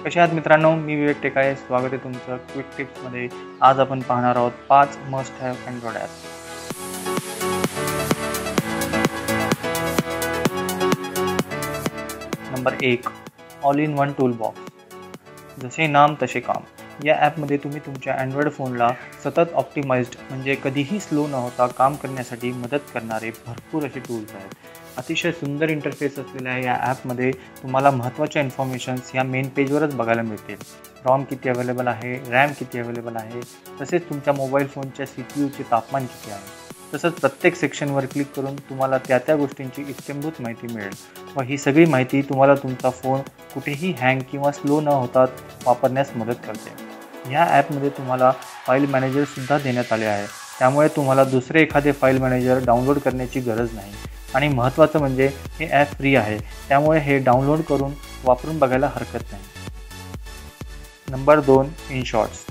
कसे आहात मित्रांनो, मी विवेक टेकाळे. स्वागत आहे तुमचं क्विक टिप्समध्ये. आज आपण पाहणार आहोत 5 must have Android apps. Number 1, all in one tool box. जसे नाम तसे काम. या ॲपमध्ये तुम्ही तुमच्या अँड्रॉइड फोनला सतत ऑप्टिमाइज्ड म्हणजे कधीही स्लो न होता काम करण्यासाठी मदत करणारे भरपूर असे टूल्स आहेत. अतिशय सुंदर इंटरफेस असलेल्या या ॲपमध्ये तुम्हाला महत्त्वाच्या इन्फॉर्मेशन्स या मेन पेजवरच बघायला मिळतील. रॉम किती अवेलेबल आहे, रॅम किती अवेलेबल आहे, तसेच तुमच्या मोबाईल फोनच्या CPU चे तापमान किती आहे. तसंच प्रत्येक सेक्शनवर क्लिक करून तुम्हाला त्या गोष्टींची इत्थंभूत माहिती मिळेल व ही सगळी माहिती तुम्हाला तुमचा फोन कुठेही हँग किंवा स्लो न होता वापरण्यास मदत करते. ह्या ॲपमध्ये तुम्हाला फाईल मॅनेजरसुद्धा देण्यात आले आहे, त्यामुळे तुम्हाला दुसरे एखादे फाईल मॅनेजर डाउनलोड करण्याची गरज नाही. आणि महत्त्वाचं म्हणजे हे ॲप फ्री आहे, त्यामुळे हे डाउनलोड करून वापरून बघायला हरकत नाही. Number 2, in shorts.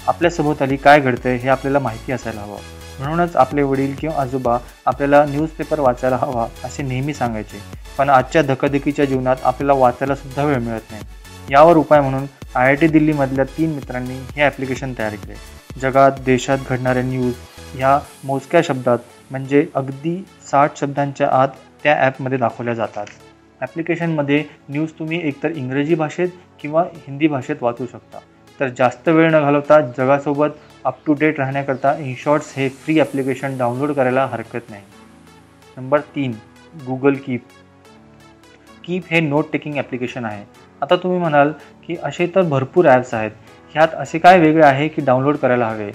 आपल्या सभोवताली काय घडतंय हे आपल्याला माहिती असायला हवं. म्हणूनच आपले वडील किंवा आजोबा आपल्याला न्यूजपेपर वाचायला हवा असे नेहमी सांगायचे. पण आजच्या धकाधकीच्या जीवनात आपल्याला वाचायला सुद्धा वेळ मिळत नाही. यावर उपाय म्हणून IIT दिल्लीमधल्या 3 मित्रांनी हे ॲप्लिकेशन तयार केले. जगात देशात घडणाऱ्या न्यूज ह्या मोजक्या शब्दात म्हणजे अगदी 60 शब्दांच्या आत त्या ॲपमध्ये दाखवल्या जातात. ॲप्लिकेशनमध्ये न्यूज तुम्ही एकतर इंग्रजी भाषेत किंवा हिंदी भाषेत वाचू शकता. तर जास्त वेळ न घालवता जगासोबत up to date Inshorts शॉर्ट्स हे फ्री ॲप्लिकेशन डाउनलोड करायला हरकत नाही. Number 3, Google Keep. कीप हे नोट टेकिंग ॲप्लिकेशन आहे. आता तुम्ही म्हणाल की असे तर भरपूर ॲप्स आहेत, ह्यात असे काय वेगळे आहे की डाउनलोड करायला हवे.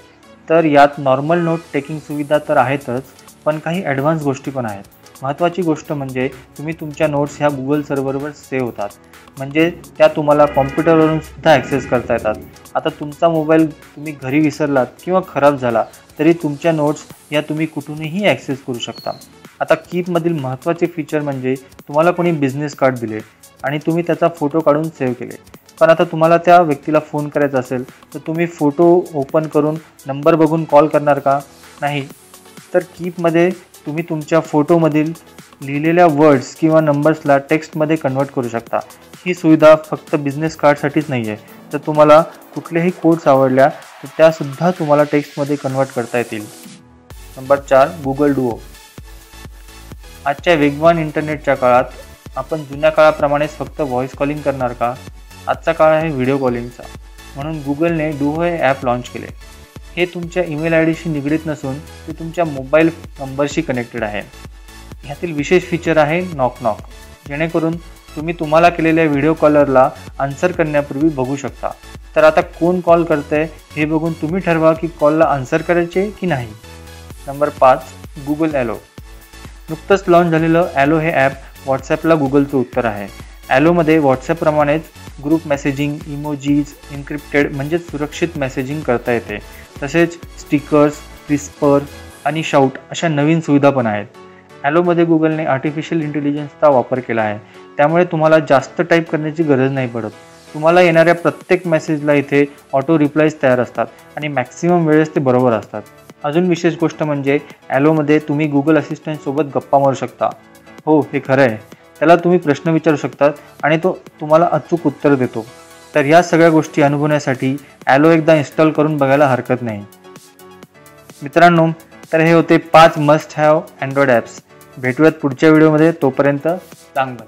तर यात नॉर्मल नोट टेकिंग सुविधा तर आहेतच, पण काही ॲडव्हान्स गोष्टी पण आहेत. महत्त्वाची गोष्ट म्हणजे तुम्ही तुमच्या नोट्स ह्या गुगल सर्व्हरवर सेव्ह होतात, म्हणजे त्या तुम्हाला कॉम्प्युटरवरून सुद्धा ॲक्सेस करता येतात. आता तुमचा मोबाईल तुम्ही घरी विसरलात किंवा खराब झाला तरी तुमच्या नोट्स या तुम्ही कुठूनही ॲक्सेस करू शकता. आता कीपमधील महत्त्वाचे फीचर म्हणजे तुम्हाला कोणी बिझनेस कार्ड दिले आणि तुम्ही त्याचा फोटो काढून सेव्ह केले, पण आता तुम्हाला त्या व्यक्तीला फोन करायचा असेल तर तुम्ही फोटो ओपन करून नंबर बघून कॉल करणार का? नाही. तर कीपमध्ये तुम्ही तुमच्या फोटोमधील लिहिलेल्या वर्ड्स किंवा नंबर्सला टेक्स्टमध्ये कन्वर्ट करू शकता. ही सुविधा फक्त बिझनेस कार्डसाठीच नाही आहे, तर तुम्हाला कुठलेही कोड्स आवडल्या तर त्यासुद्धा तुम्हाला टेक्स्टमध्ये कन्वर्ट करता येतील. Number 4, Google Duo. आजच्या वेगवान इंटरनेटच्या काळात आपण जुन्या काळाप्रमाणेच फक्त व्हॉइस कॉलिंग करणार का? आजचा काळ आहे व्हिडिओ कॉलिंगचा, म्हणून गुगलने डुओ हे ॲप लॉन्च केले. हे तुमच्या ईमेल IDशी निगडीत नसून ते तुमच्या मोबाईल नंबरशी कनेक्टेड आहे. ह्यातील विशेष फीचर आहे नॉक, जेणेकरून तुम्ही तुम्हाला केलेल्या व्हिडिओ कॉलरला आन्सर करण्यापूर्वी बघू शकता. तर आता कोण कॉल करतंय हे बघून तुम्ही ठरवा की कॉलला आन्सर करायचे की नाही. Number 5, Google Allo. नुकतंच लॉन्च झालेलं ॲलो हे ॲप व्हॉट्सॲपला गुगलचं उत्तर आहे. ॲलोमध्ये व्हॉट्सॲपप्रमाणेच ग्रुप मेसेजिंग, इमोजीज, एन्क्रिप्टेड म्हणजेच सुरक्षित मेसेजिंग करता येते. तसेच स्टिकर्स, विस्पर आणि शाऊट अशा नवीन सुविधा पण आहेत. ॲलोमध्ये गुगलने आर्टिफिशियल इंटेलिजन्सचा वापर केला आहे, त्यामुळे तुम्हाला जास्त टाईप करण्याची गरज नाही पडत. तुम्हाला येणाऱ्या प्रत्येक मेसेजला इथे ऑटो रिप्लायज तयार असतात आणि मॅक्सिमम वेळेस ते बरोबर असतात. अजून विशेष गोष्ट म्हणजे ॲलोमध्ये तुम्ही गुगल असिस्टंटसोबत गप्पा मारू शकता. हो, हे खरं आहे. त्याला तुम्ही प्रश्न विचारू शकतात आणि तो तुम्हाला अचूक उत्तर देतो. तर ह्या सगळ्या गोष्टी अनुभवण्यासाठी ॲलो एकदा इन्स्टॉल करून बघायला हरकत नाही. मित्रांनो, तर हे होते 5 मस्ट हॅव अँड्रॉइड ॲप्स. भेटूयात पुढच्या व्हिडिओमध्ये. तोपर्यंत चांगलं.